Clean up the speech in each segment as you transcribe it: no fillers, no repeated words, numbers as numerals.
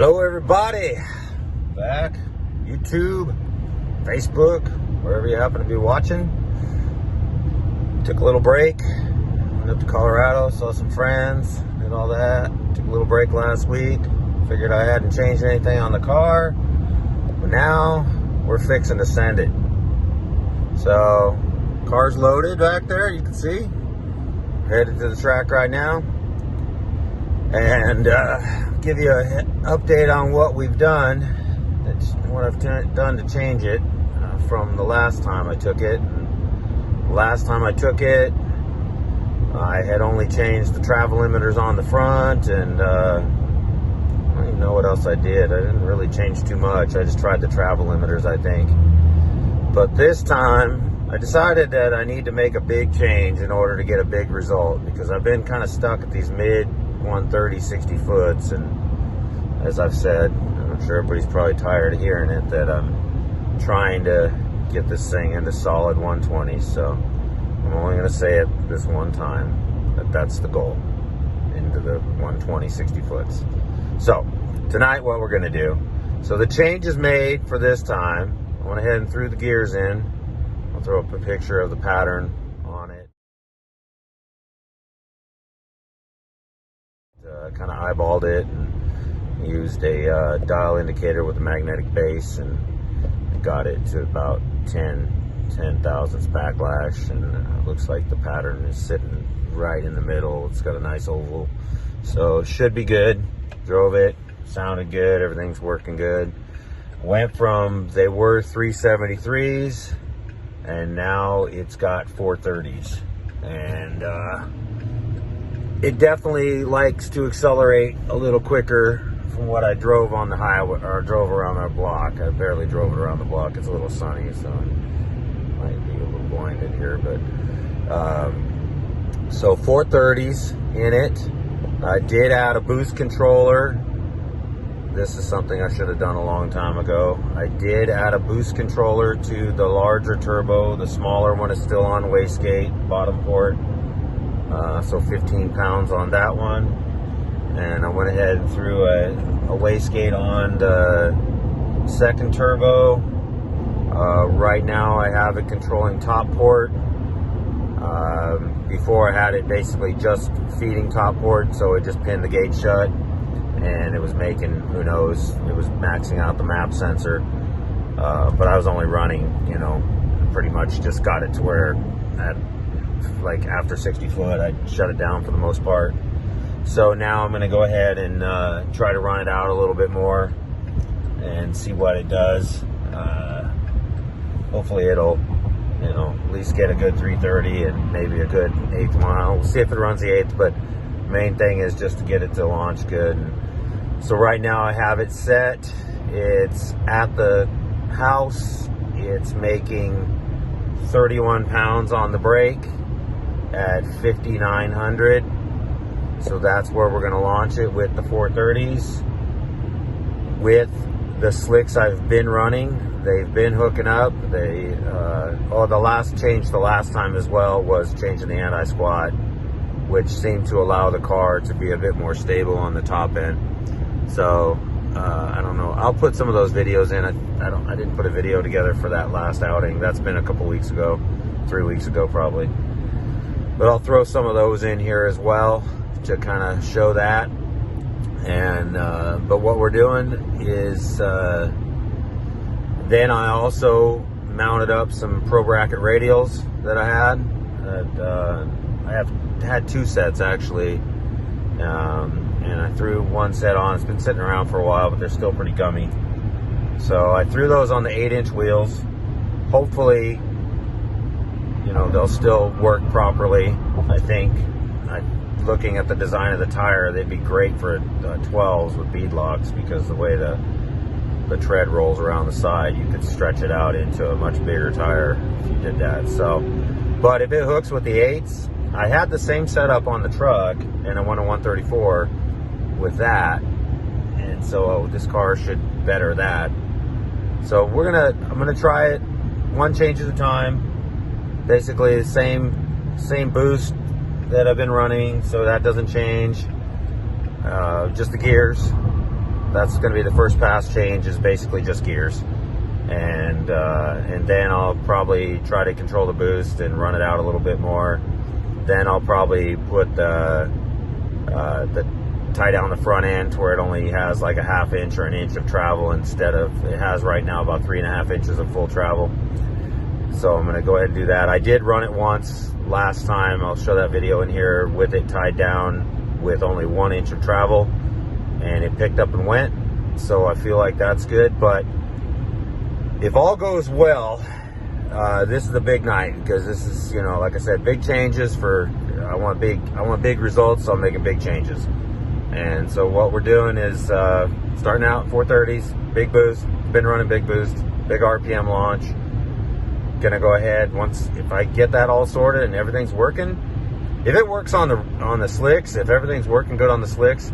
Hello everybody, back, YouTube, Facebook, wherever you happen to be watching. Took a little break, went up to Colorado, saw some friends, did all that. Took a little break last week, figured I hadn't changed anything on the car, but now we're fixing to send it. So, car's loaded back there, you can see. Headed to the track right now. And give you an update on what we've done, what I've done to change it from the last time I took it. Last time I took it, I had only changed the travel limiters on the front, and I don't even know what else I did. I didn't really change too much. I just tried the travel limiters, I think. But this time, I decided that I need to make a big change in order to get a big result, because I've been kind of stuck at these mid 130, 60 foots, and as I've said, I'm sure everybody's probably tired of hearing it, that I'm trying to get this thing into solid 120s. So I'm only going to say it this one time, that's the goal, into the 120, 60 foots. So tonight what we're going to do, so the change is made for this time. I went ahead and threw the gears in. I'll throw up a picture of the pattern on it. Kind of eyeballed it and used a dial indicator with a magnetic base, and got it to about 10 thousandths backlash, and it looks like the pattern is sitting right in the middle. It's got a nice oval, so it should be good. Drove it, sounded good, everything's working good. Went from, they were 373s, and now it's got 430s, and it definitely likes to accelerate a little quicker from what I drove on the highway, or drove around our block. I barely drove it around the block. It's a little sunny, so I might be a little blinded here, but so 430s in it. I did add a boost controller. This is something I should have done a long time ago. I did add a boost controller to the larger turbo. The smaller one is still on wastegate, bottom port. So 15 pounds on that one. And I went ahead and threw a wastegate on the second turbo. Right now I have it controlling top port. Before I had it basically just feeding top port, so it just pinned the gate shut. And it was making, who knows, it was maxing out the map sensor. But I was only running, pretty much just got it to where like after 60 foot, I shut it down for the most part. So now I'm going to go ahead and try to run it out a little bit more and see what it does. Hopefully it'll, at least get a good 330 and maybe a good 8th mile. We'll see if it runs the 8th, but main thing is just to get it to launch good. So right now I have it set. It's at the house. It's making 31 pounds on the brake at 5,900. So that's where we're going to launch it with the 430s. With the slicks I've been running, they've been hooking up. The last change the last time as well was changing the anti-squat, which seemed to allow the car to be a bit more stable on the top end. So I don't know. I'll put some of those videos in. I didn't put a video together for that last outing. That's been a couple weeks ago, 3 weeks ago probably. But I'll throw some of those in here as well to kind of show that. And but what we're doing is then I also mounted up some Pro Bracket radials that I had. I have had 2 sets actually, and I threw one set on. It's been sitting around for a while, but they're still pretty gummy. So I threw those on the 8-inch wheels. Hopefully, they'll still work properly. I think, looking at the design of the tire, they'd be great for 12s with bead locks, because the way the tread rolls around the side, you could stretch it out into a much bigger tire if you did that. So, but if it hooks with the 8s, I had the same setup on the truck, and I went a 134 with that, and so this car should better that. So I'm gonna try it one change at a time. Basically the same boost that I've been running, so that doesn't change. Just the gears. that's going to be the first pass change, is basically just gears. And then I'll probably try to control the boost and run it out a little bit more. Then I'll probably put the tie down the front end to where it only has like a ½ inch or an inch of travel, instead of, it has right now about 3.5 inches of full travel. So I'm going to go ahead and do that. I did run it once last time. I'll show that video in here with it tied down with only 1 inch of travel, and it picked up and went. So I feel like that's good. But if all goes well, this is a big night, because this is, you know, like I said, big changes for, I want big results, so I'm making big changes. And so what we're doing is starting out 430s, big boost, been running big boost, big RPM launch. Gonna go ahead, once, if I get that all sorted and everything's working, if it works on the slicks, if everything's working good on the slicks,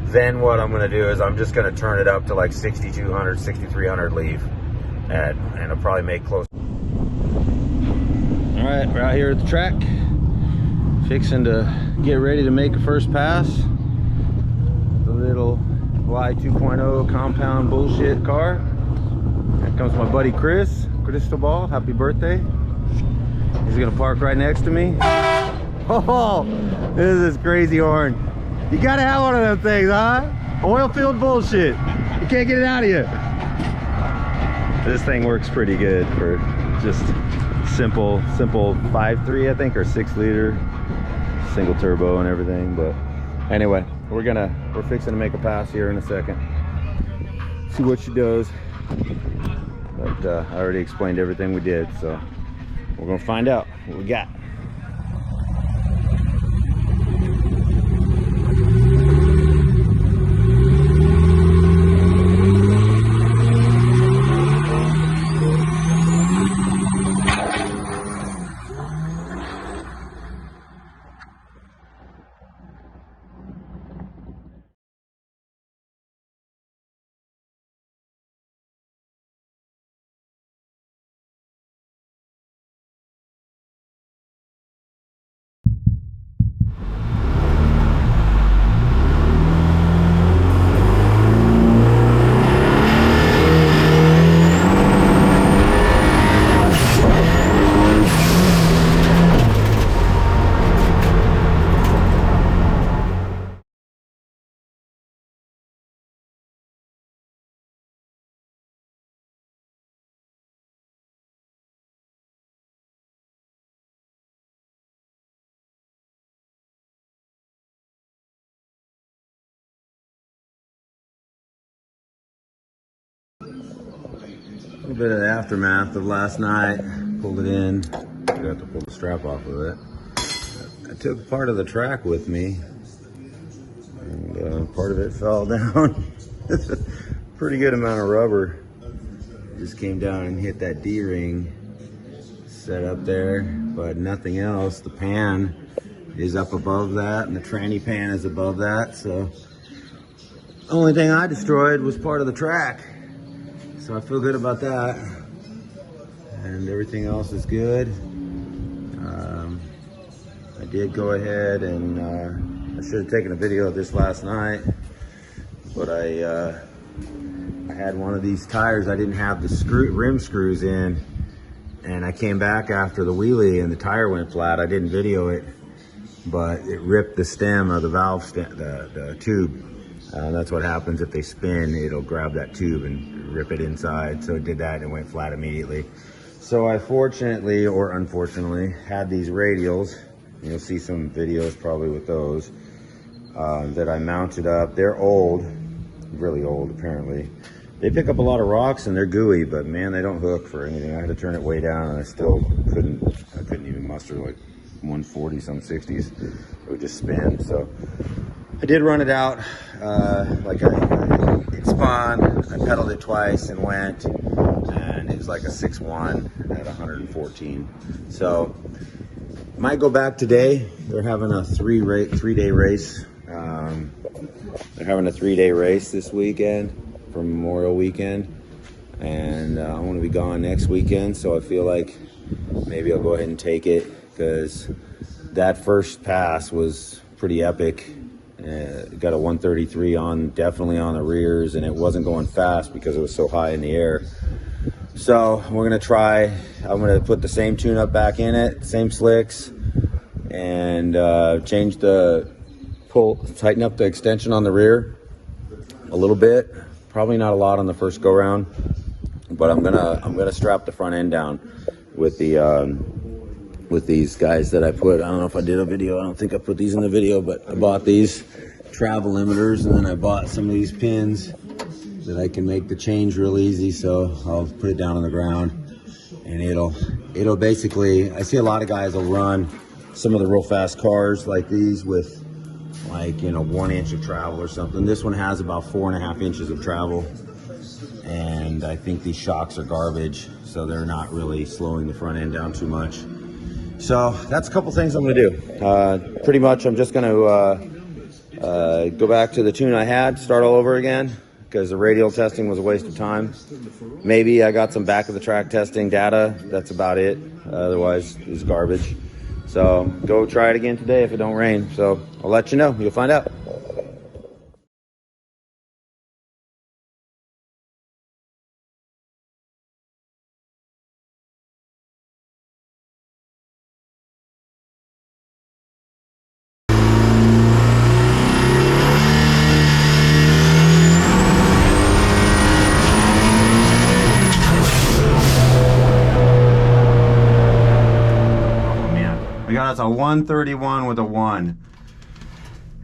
then what I'm gonna do is I'm just gonna turn it up to like 6,200, 6,300 leave, and I'll probably make close. All right, we're out here at the track, fixing to get ready to make a first pass. The little Y2.0 compound bullshit car. Here comes my buddy Cristobal. Happy birthday. He's gonna park right next to me. Oh, this is this crazy horn. You gotta have one of them things, huh? Oil filled bullshit. You can't get it out of you. This thing works pretty good for just simple 5.3, I think, or 6-liter, single turbo and everything. But anyway, we're fixing to make a pass here in a second. See what she does. But I already explained everything we did, so we're gonna find out what we got. A little bit of the aftermath of last night. Pulled it in. Got to pull the strap off of it. I took part of the track with me, and part of it fell down. Pretty good amount of rubber just came down and hit that D-ring set up there, but nothing else. The pan is up above that, and the tranny pan is above that. So the only thing I destroyed was part of the track. So I feel good about that, and everything else is good. I did go ahead and I should have taken a video of this last night, but I had one of these tires. I didn't have the rim screws in, and I came back after the wheelie and the tire went flat. I didn't video it, but it ripped the stem of the valve stem, the tube. That's what happens if they spin. It'll grab that tube and rip it inside. So it did that and it went flat immediately. So I fortunately, or unfortunately, had these radials. You'll see some videos probably with those that I mounted up. They're old, really old apparently. They pick up a lot of rocks and they're gooey, but man, they don't hook for anything. I had to turn it way down and I still couldn't even muster like 140, some 60s. It would just spin. So I did run it out, it spun, I pedaled it twice and went, and it was like a 6.1 at 114. So might go back today. They're having a three-day race. They're having a 3-day race this weekend for Memorial Weekend, and I want to be gone next weekend. So I feel like maybe I'll go ahead and take it, because that first pass was pretty epic. Got a 133 on, definitely on the rears, and it wasn't going fast because it was so high in the air. So we're gonna try, I'm gonna put the same tune-up back in it, same slicks, and change the tighten up the extension on the rear a little bit. Probably not a lot on the first go round, but I'm gonna strap the front end down with the with these guys that I put. I don't know if I did a video. I don't think I put these in the video, but I bought these travel limiters, and then I bought some of these pins that I can make the change real easy. So I'll put it down on the ground, and it'll basically, I see a lot of guys will run some of the real fast cars like these with, like, you know, 1 inch of travel or something. This one has about 4.5 inches of travel, and I think these shocks are garbage, so they're not really slowing the front end down too much. So that's a couple things I'm gonna do. Pretty much I'm just gonna go back to the tune I had, start all over again, because the radial testing was a waste of time. Maybe I got some back of the track testing data, that's about it. Otherwise it's garbage. So go try it again today if it don't rain. So I'll let you know, you'll find out. We got us a 131 with a 1.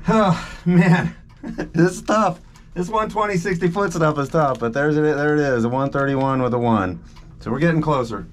Oh, man. This is tough. This 120, 60 foot stuff is tough, but there it is, a 131 with a 1. So we're getting closer.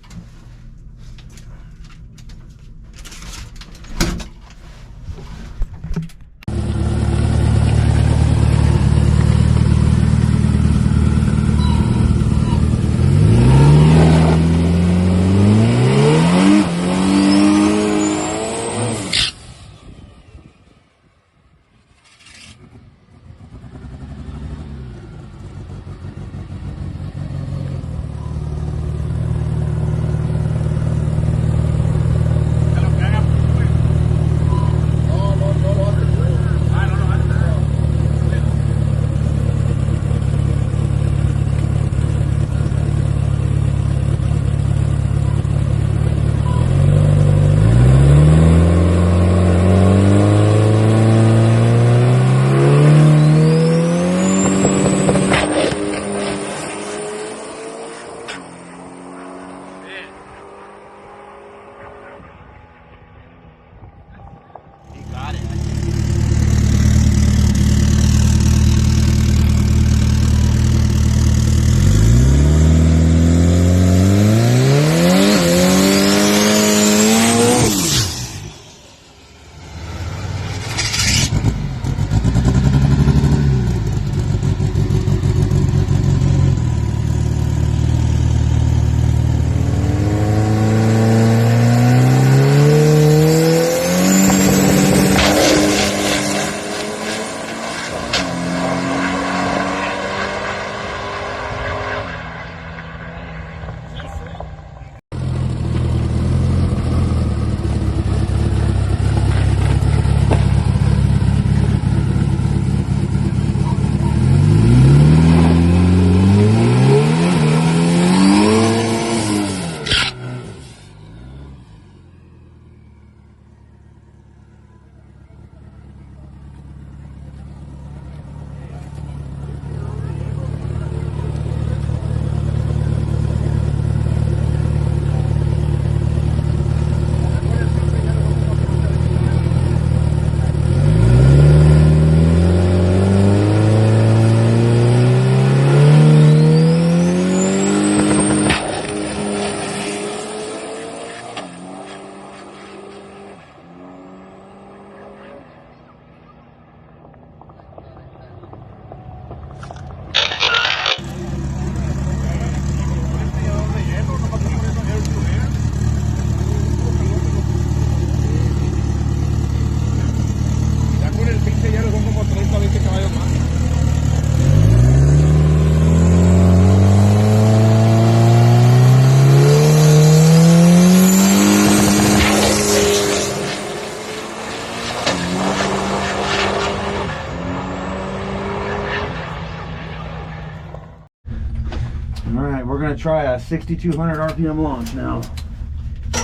right, we're gonna try a 6,200 RPM launch now.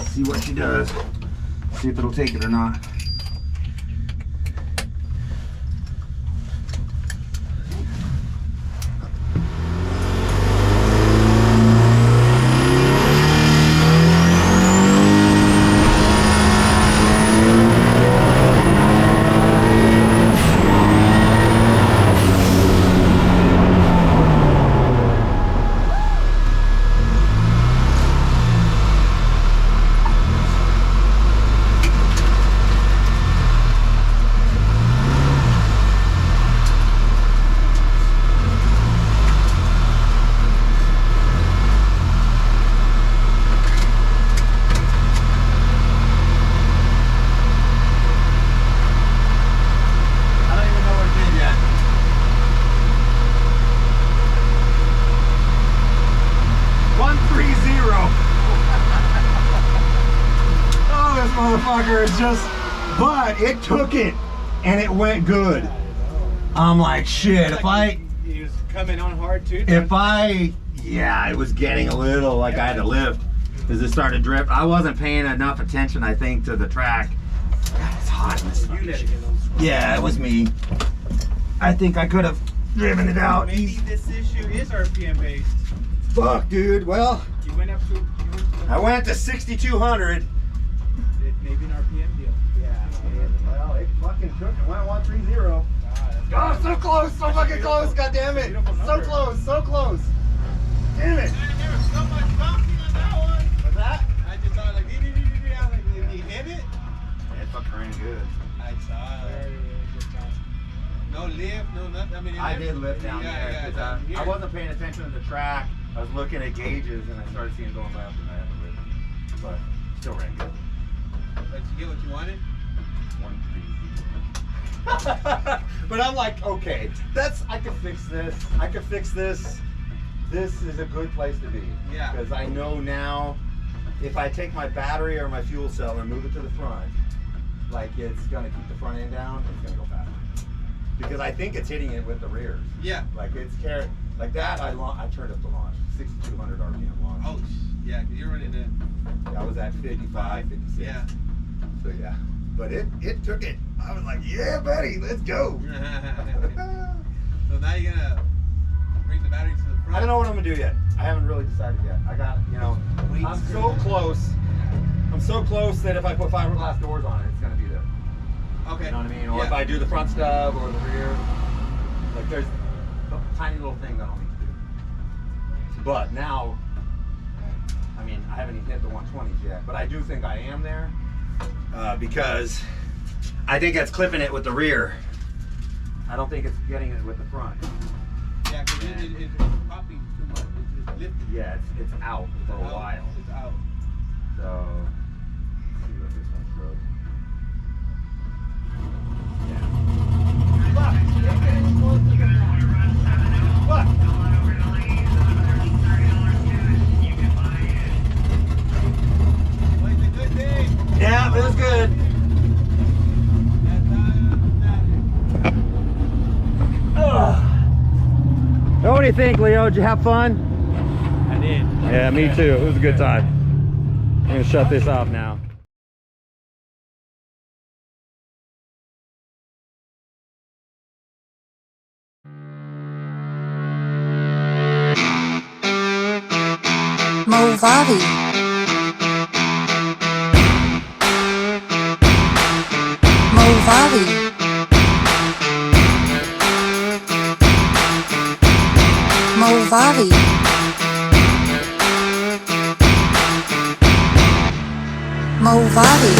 See what she does. See if it'll take it or not. Motherfucker is just, but it took it and it went good. I'm like, shit, if I, he was coming on hard too. Yeah, it was getting a little like I had to lift as it started to drift. I wasn't paying enough attention, I think, to the track. God, it's hot in this fucking shit. Yeah, it was me. I think I could have driven it out. Maybe this issue is RPM based. Fuck, dude. Well, you went up to. I went to 6,200. Maybe an RPM deal. Yeah. Well, it fucking took it. Went 130. God, so close, so fucking close. God damn it. So close, so close. Damn it. There was so much bouncing on that one. What's that? I just thought like, I was like, did he hit it? It fucking ran good. I saw it. No lift, no nothing. I mean, I did lift down there because I wasn't paying attention to the track. I was looking at gauges and I started seeing going left and I had to lift. But still ran good. But you get what you wanted? 130. But I'm like, okay, I could fix this. I could fix this. This is a good place to be. Yeah. Because I know now if I take my battery or my fuel cell and move it to the front, like it's gonna keep the front end down, it's gonna go faster. Because I think it's hitting it with the rears. Yeah. Like it's carrying, like that, I turned up the launch, 6,200 RPM launch. Oh, yeah, because you're running it. I was at 55, 56. Yeah. So yeah, but it took it. I was like, yeah, buddy, let's go. So now you're gonna bring the battery to the front? I don't know what I'm gonna do yet. I haven't really decided yet. I got, I'm so close. I'm so close that if I put fiberglass doors on it, it's gonna be there. Okay. You know what I mean? Or if I do the front stub or the rear, like there's a tiny little thing that I'll need to do. But now, I mean, I haven't even hit the 120s yet, but I do think I am there because I think that's clipping it with the rear. I don't think it's getting it with the front. Yeah, because it's popping too much. It's lifted. Yeah, it's out for a while. It's out. So, let's see what this one shows. Yeah, it was good. So what do you think, Leo? Did you have fun? I did. Yeah, me too. It was a good time. I'm gonna shut this off now. Movavi. Movavi. Movavi. Movavi.